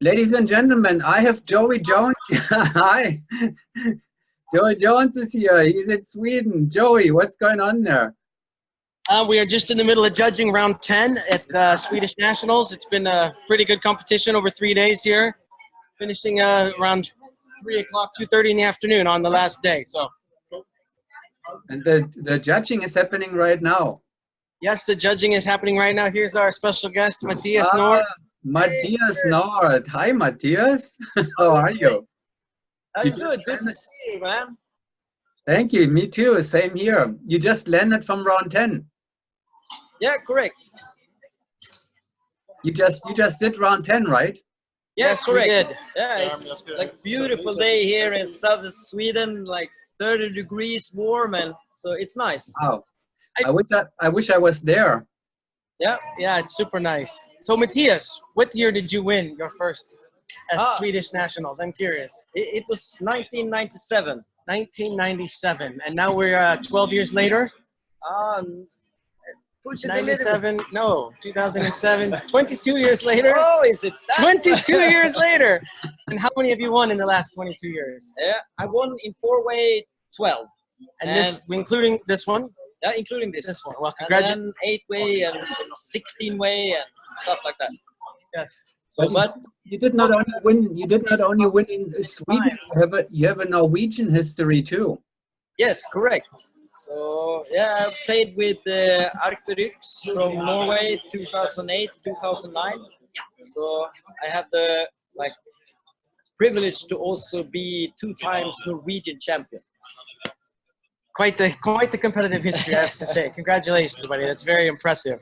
Ladies and gentlemen, I have Joey Jones. Hi. Joey Jones is here. He's in Sweden. Joey, what's going on there? We are just in the middle of judging round 10 at the Swedish Nationals. It's been a pretty good competition over 3 days here, finishing around 3 o'clock, 2:30 in the afternoon on the last day. So, And the judging is happening right now. yes, the judging is happening right now. Here's our special guest, Matthias Nord. Matthias Nord. Hi, Matthias. How are you? I'm good. Good to see you, man. Thank you. Me too. Same here. You just landed from round 10. Yeah, correct. You just did round 10, right? Yes, correct. we did. Yeah, it's like beautiful day here in southern Sweden, like 30 degrees warm, and so it's nice. Wow. I wish I was there. Yeah. Yeah, it's super nice. So, Matthias, what year did you win your first Swedish Nationals? I'm curious. It was 1997. 1997, and now we're 12 years later. Push it a little bit. 97, no, 2007, 22 years later. Oh, is it that? 22 years later. And how many have you won in the last 22 years? Yeah, I won in 4-way 12. And this, including this one? Yeah, including this. This one. Well, And congratulations. then 8-way and 16-way and stuff like that. Yes. So, but you did not only win. You did not only win in Sweden. You have a Norwegian history too. yes, correct. So yeah, I played with Arcturix from Norway 2008, 2009. So I have the privilege to also be 2 times Norwegian champion. Quite the competitive history, I have to say. Congratulations, buddy. That's very impressive.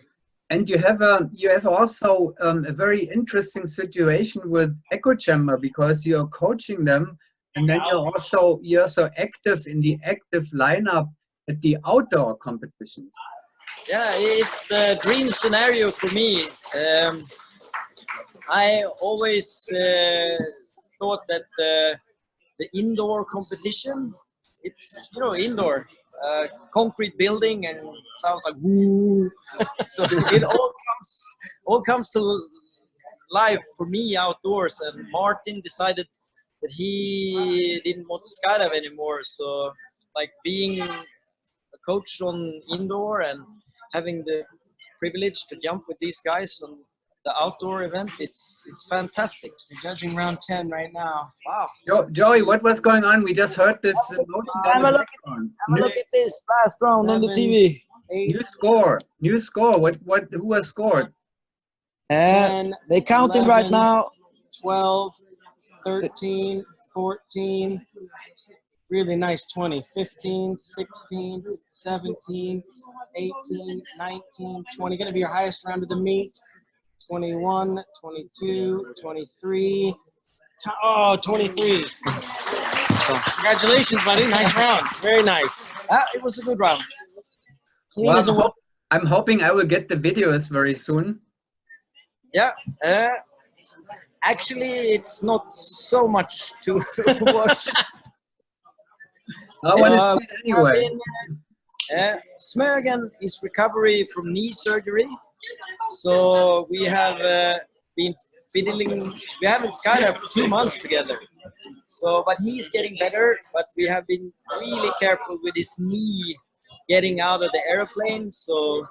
And you have also a very interesting situation with Echo Chamber because you're coaching them, and then you're also active in the active lineup at the outdoor competitions. Yeah, it's the dream scenario for me. I always thought that the indoor competition, it's indoor. Concrete building and sounds like woo. So it all comes to life for me outdoors. And Martin decided that he didn't want to skydive anymore. So like being a coach on indoor and having the privilege to jump with these guys on the outdoor event, it's fantastic. We're judging round 10 right now. Wow. Joey, what was going on? We just heard this motion. Have a look at this last round on the TV. New score. Who has scored? 10, They're counting 11, right now. 12, 13, 14, really nice 20, 15, 16, 17, 18, 19, 20. Going to be your highest round of the meet. 21, 22, 23. Oh, 23. So, congratulations, buddy. Nice round. Very nice. It was a good round. Clean as a whistle. I'm hoping I will get the videos very soon. Yeah. Actually, it's not so much to watch. I want to see it anyway. Smögen is recovery from knee surgery. So we have been fiddling. We haven't skydived for 2 months together. So, but he's getting better. But we have been really careful with his knee getting out of the airplane. So,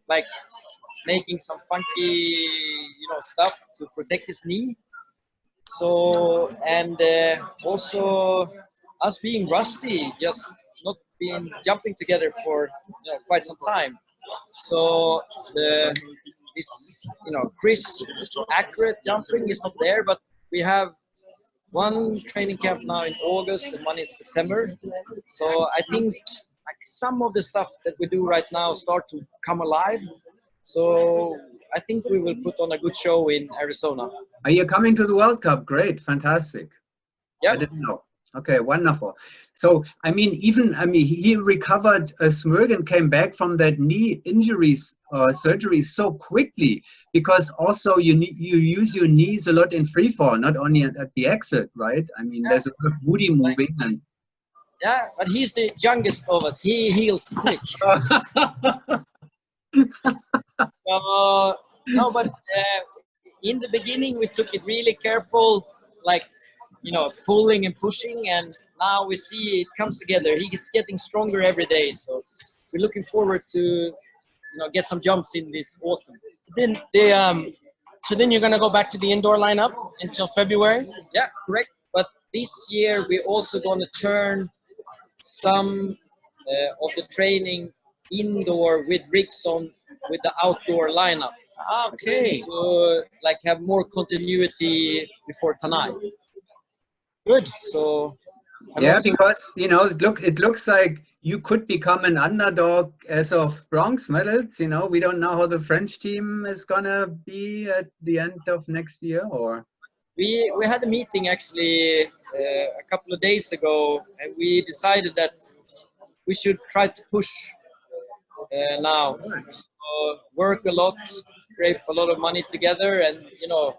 like making some funky, stuff to protect his knee. So, and also us being rusty, just not been jumping together for quite some time. So this Chris accurate jumping is not there, but we have one training camp now in August and one in September. So I think some of the stuff that we do right now start to come alive. So I think we will put on a good show in Arizona. Are you coming to the World Cup? Great, fantastic. Yeah. I didn't know. Okay, wonderful. So, he recovered, Smögen came back from that knee injuries, surgery so quickly because also you use your knees a lot in free fall, not only at the exit, right? There's a lot of booty moving. And yeah, but he's the youngest of us. He heals quick. No, but in the beginning we took it really careful, like, you know, pulling and pushing, and now we see it comes together. He's getting stronger every day, so we're looking forward to, you know, get some jumps in this autumn. Then so then you're gonna go back to the indoor lineup until February. Yeah, correct. But this year we're also going to turn some of the training indoor with rigs on with the outdoor lineup. Okay, So like have more continuity before tonight. good. So and Yeah, also, because you know, it looks like you could become an underdog as of bronze medals. You know, we don't know how the French team is gonna be at the end of next year, or we had a meeting actually a couple of days ago, and we decided that we should try to push now. So work a lot, scrape a lot of money together, and you know,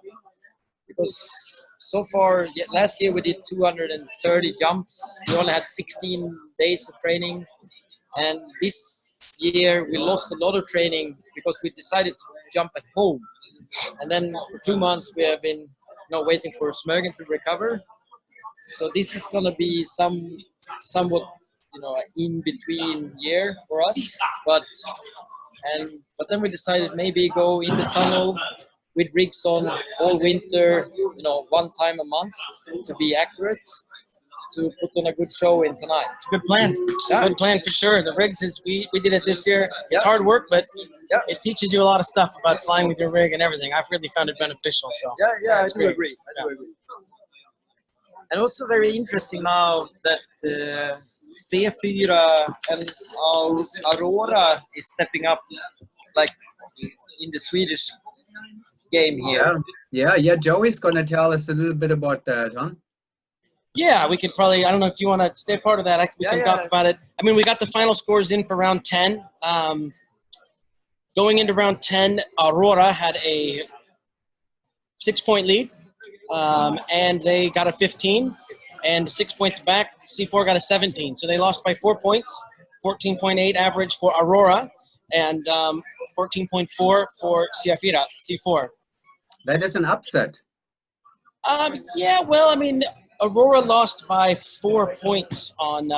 because so far last year we did 230 jumps. We only had 16 days of training, and this year we lost a lot of training because we decided to jump at home. And then for 2 months we have been, you know, waiting for Smögen to recover. So this is going to be somewhat, you know, in between year for us. But then we decided maybe go in the tunnel with rigs on all winter, you know, one time a month to be accurate, to put on a good show in tonight. It's a good plan. Yeah. Good plan for sure. The rigs is we did it this year. It's Yeah. hard work, but Yeah. it teaches you a lot of stuff about flying with your rig and everything. I've really found it beneficial. So Yeah, I it's do great. agree. I do agree. And also very interesting now that C4 and Aurora is stepping up, like in the Swedish game here. yeah. Joey's gonna tell us a little bit about that, huh? Yeah, we could probably, I don't know if you want to stay part of that. We can talk about it. I mean, we got the final scores in for round 10. Going into round 10, Aurora had a 6-point lead, and they got a 15. And 6 points back, C4 got a 17. So they lost by 4 points, 14.8 average for Aurora, and 14.4 for C4. That is an upset. Yeah, well, I mean, Aurora lost by 4 points on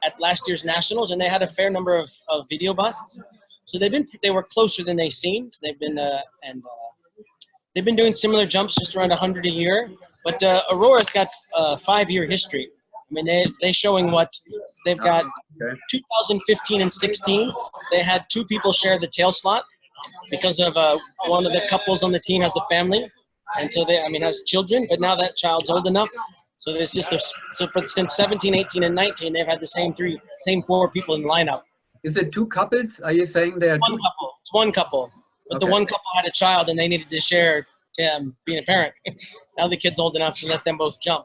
at last year's nationals, and they had a fair number of video busts. So they were closer than they seemed. They've been they've been doing similar jumps, just around 100 a year. But Aurora's got a 5-year history. I mean, they're showing what they've got. Okay. 2015 and 16, they had 2 people share the tail slot because of one of the couples on the team has a family, and so has children. But now that child's old enough, so there's just since 17, 18, and 19, they've had the same 4 people in the lineup. Is it 2 couples? Are you saying there are One 2? couple. It's one couple, but Okay. the one couple had a child and they needed to share being a parent. Now the kid's old enough to let them both jump.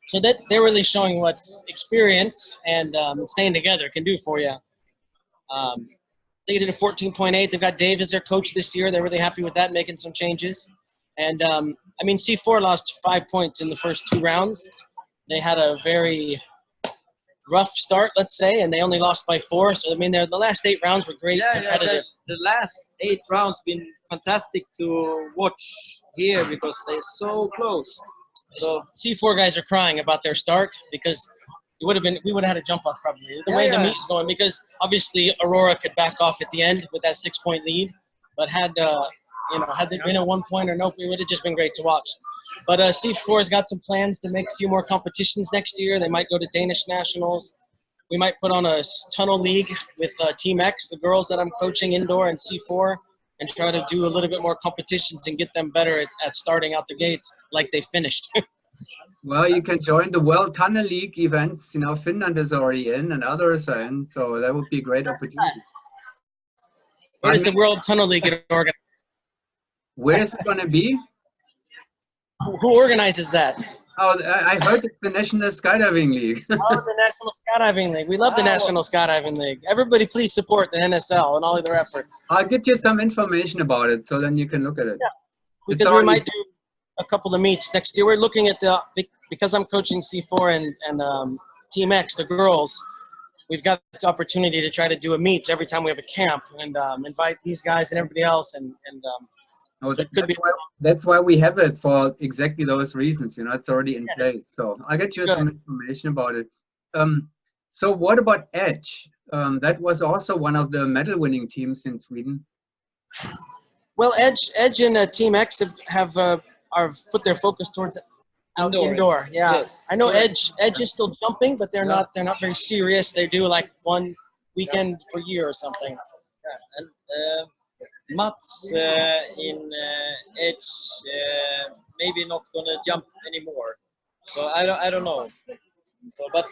So that they're really showing what experience and staying together can do for you. They did a 14.8. They've got Dave as their coach this year. They're really happy with that, making some changes. And I mean, C4 lost 5 points in the first 2 rounds. They had a very rough start, let's say, and they only lost by 4. So I mean, the last 8 rounds were great, competitive. The last 8 rounds been fantastic to watch here because they're so close. So C4 guys are crying about their start because we would have had a jump off probably the way the meet is going, because obviously Aurora could back off at the end with that 6-point lead, but had they been at 1 point or no, it would have just been great to watch. But C4's got some plans to make a few more competitions next year. They might go to Danish nationals. We might put on a tunnel league with Team X, the girls that I'm coaching indoor, and C4, and try to do a little bit more competitions and get them better at starting out the gates like they finished. Well, you can join the World Tunnel League events. You know, Finland is already in and others are in, so that would be a great opportunity. Where does the World Tunnel League get organized? Where is it going to be? Who organizes that? Oh, I heard it's the National Skydiving League. The National Skydiving League. We love the National Skydiving League. Everybody please support the NSL and all of their efforts. I'll get you some information about it so then you can look at it. Yeah, because we might do a couple of meets next year. We're looking at because I'm coaching C4 and Team X, the girls, we've got the opportunity to try to do a meet every time we have a camp and invite these guys and everybody else and No, So it could be that's why we have it for exactly those reasons. You know, it's already in place. So I'll get you Good. some information about it. So what about Edge? That was also one of the medal-winning teams in Sweden. Well, Edge and Team X have put their focus towards indoor. Yeah, Yes. I know Correct. Edge is still jumping, but they're not very serious. They do like one weekend per year or something. And Mats in Edge maybe not gonna jump anymore. So I don't know. So, but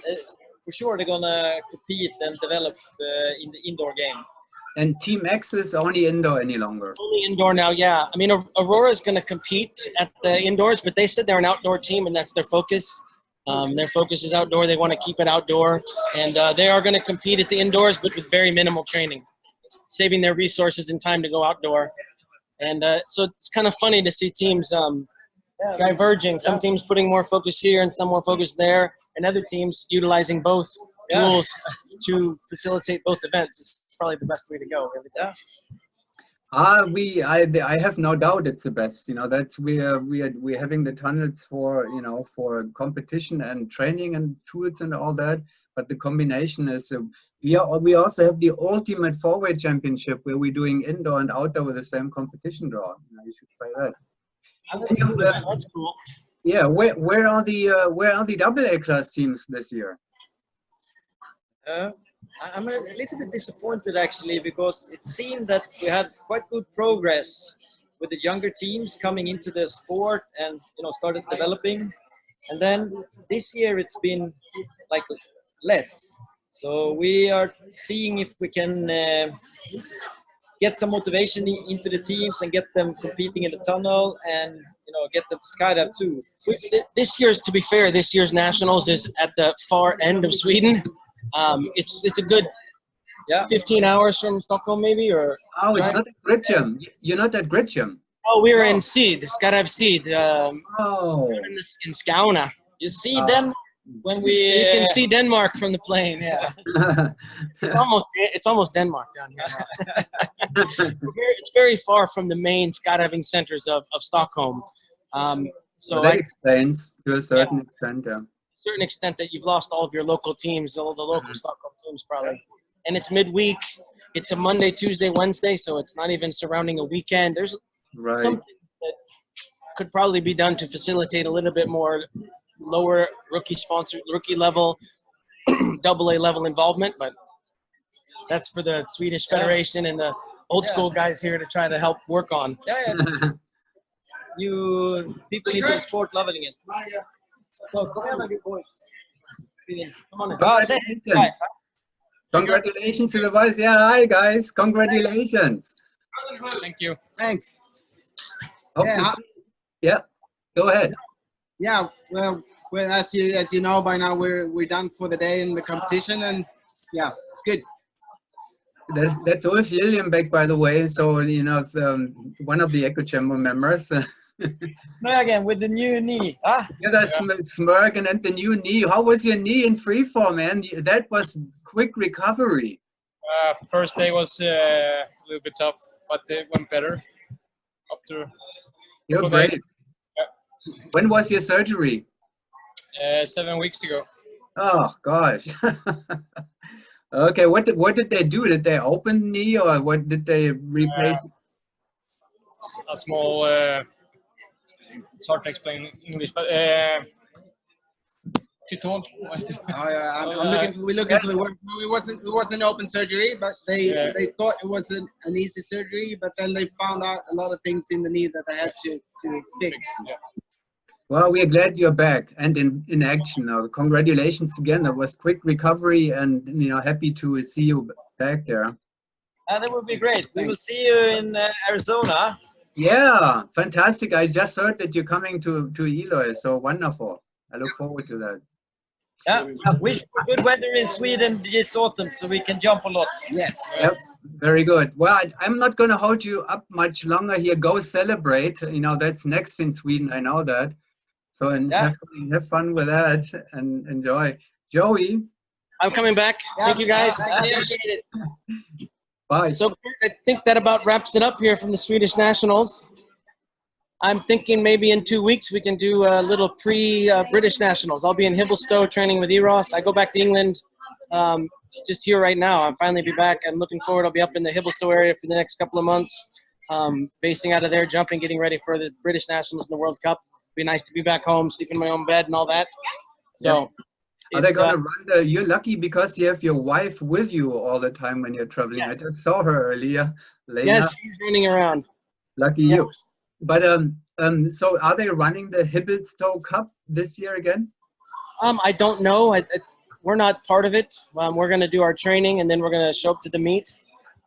for sure they're gonna compete and develop in the indoor game. And Team X is only indoor any longer. Only indoor now, yeah. I mean, Aurora is going to compete at the indoors, but they said they're an outdoor team, and that's their focus. Their focus is outdoor. They want to keep it outdoor, and they are going to compete at the indoors, but with very minimal training, saving their resources and time to go outdoor. And so it's kind of funny to see teams diverging. Some teams putting more focus here and some more focus there, and other teams utilizing both tools to facilitate both events. It's probably the best way to go, really. Yeah. I have no doubt it's the best. You know, that's we're having the tunnels for, you know, for competition and training and tools and all that. But the combination is we also have the ultimate four-way championship where we're doing indoor and outdoor with the same competition draw. You know, you should try that. That's cool. Yeah, where are the double A class teams this year? I'm a little bit disappointed actually, because it seemed that we had quite good progress with the younger teams coming into the sport and, you know, started developing, and then this year it's been like less. So we are seeing if we can get some motivation into the teams and get them competing in the tunnel, and, you know, get them to skydive too. This year's, to be fair, this year's nationals is at the far end of Sweden. It's a good 15 hours from Stockholm, maybe, or. Oh, it's not at Gritcham. You're not at Gritcham. Oh, we were in Seed, Skydive Seed. Oh. In Skauna. You see them when we. You can see Denmark from the plane. Yeah. It's almost Denmark down here. It's very far from the main skydiving centers of Stockholm. So that explains to a certain extent, yeah. Certain extent that you've lost all of your local teams, all the local Stockholm teams probably. And it's midweek. It's a Monday, Tuesday, Wednesday, so it's not even surrounding a weekend. There's something that could probably be done to facilitate a little bit more lower rookie level, double A level involvement, but that's for the Swedish Federation and the old school guys here to try to help work on. You people into the sport loving it. So come on, you boys. Come on. Congratulations. Congratulations to the boys. Yeah, hi guys. Congratulations. Thank you. Thanks. Yeah, go ahead. Yeah, well, as you know by now, we're done for the day in the competition, and yeah, it's good. That's Ulf Gillienbeck, by the way. So, you know, one of the Echo Chamber members. Again with the new knee. Yeah, that's Smirk and the new knee. How was your knee in freefall, man? That was quick recovery. First day was a little bit tough, but it went better after. You're great. Yeah. When was your surgery? 7 weeks ago. Oh gosh. Okay, what did they do? Did they open knee, or what did they replace? A small. It's hard to explain in English, but Oh yeah, we're looking for the word. No, it wasn't open surgery, but they thought it was an easy surgery, but then they found out a lot of things in the knee that they had to fix. Yeah. Well, we are glad you're back and in action now. Congratulations again. That was quick recovery, and, you know, happy to see you back there. That would be great. We will see you in Arizona. Yeah, fantastic. I just heard that you're coming to Eloy, so wonderful. I look forward to that. Yeah, wish for good weather in Sweden this autumn so we can jump a lot. Yes. Yep, very good. Well, I'm not going to hold you up much longer here. Go celebrate. You know, that's next in Sweden. I know that. So have fun with that and enjoy. Joey. I'm coming back. Thank you, guys. I appreciate it. Bye. So I think that about wraps it up here from the Swedish Nationals. I'm thinking maybe in 2 weeks we can do a little pre-British Nationals. I'll be in Hibblestow training with Eros. I go back to England just here right now. I'll finally be back. I'm looking forward. I'll be up in the Hibblestow area for the next couple of months, basing out of there, jumping, getting ready for the British Nationals and the World Cup. Be nice to be back home, sleep in my own bed and all that. So, are they going to run you're lucky because you have your wife with you all the time when you're traveling. Yes. I just saw her earlier. Lena. Yes, she's running around. Lucky you. But so are they running the Hibblestow Cup this year again? I don't know. We're not part of it. We're going to do our training and then we're going to show up to the meet.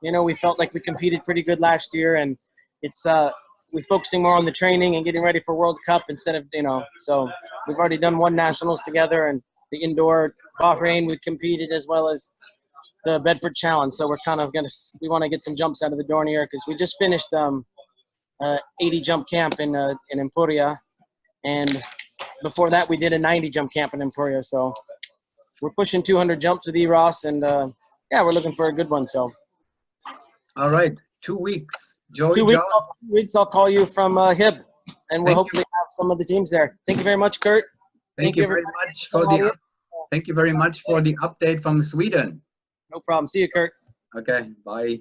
You know, we felt like we competed pretty good last year, and it's we're focusing more on the training and getting ready for World Cup instead of, you know, so we've already done one nationals together, and the indoor Bahrain we competed, as well as the Bedford Challenge. So we're kind of we want to get some jumps out of the door here because we just finished 80 jump camp in Emporia, and before that we did a 90 jump camp in Emporia. So we're pushing 200 jumps with Eros, and yeah, we're looking for a good one. So. All right, 2 weeks. Joey, 2 weeks, I'll call you from Hib, and we'll hopefully have some of the teams there. Thank you very much, Kurt. Thank you very much for the thank you very much for the update from Sweden. No problem. See you, Kurt. Okay, bye.